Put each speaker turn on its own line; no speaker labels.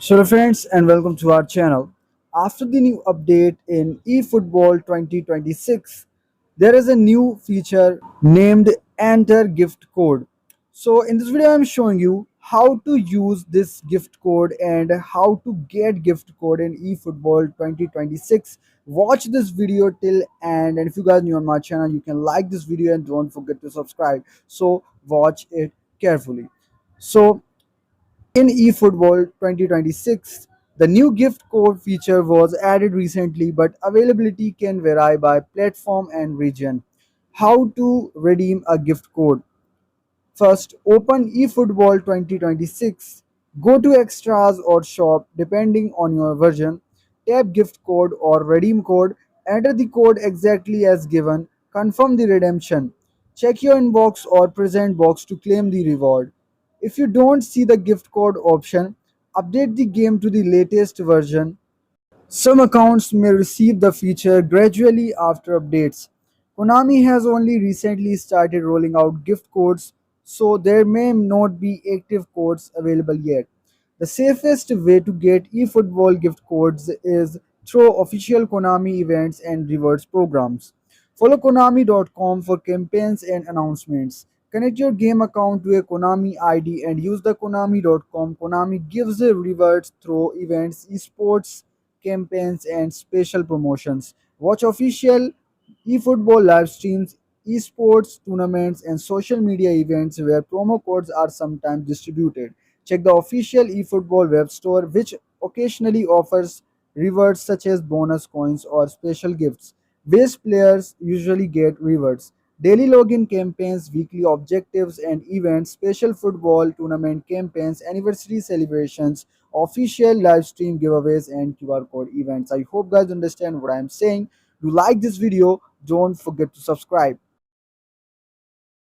Hello friends and welcome to our channel. After the new update in eFootball 2026, there is a new feature named Enter Gift Code. So in this video I'm showing you how to use this gift code and how to get gift code in eFootball 2026. Watch this video till end, and if you guys new on my channel you can like this video and don't forget to subscribe. So watch it carefully. So in eFootball 2026, the new gift code feature was added recently, but availability can vary by platform and region. How to redeem a gift code? First, open eFootball 2026. Go to Extras or Shop depending on your version. Tap Gift Code or Redeem Code. Enter the code exactly as given. Confirm the redemption. Check your inbox or present box to claim the reward. If you don't see the gift code option, update the game to the latest version. Some accounts may receive the feature gradually after updates. Konami has only recently started rolling out gift codes, so there may not be active codes available yet. The safest way to get eFootball gift codes is through official Konami events and rewards programs. Follow Konami.com for campaigns and announcements. Connect your game account to a Konami ID and use the Konami.com. Konami gives rewards through events, esports, campaigns, and special promotions. Watch official eFootball live streams, esports tournaments, and social media events where promo codes are sometimes distributed. Check the official eFootball web store, which occasionally offers rewards such as bonus coins or special gifts. Base players usually get rewards. Daily login campaigns, weekly objectives and events, special football tournament campaigns, anniversary celebrations, official live stream giveaways, and QR code events. I hope guys understand what I'm saying. To like this video, don't forget to subscribe.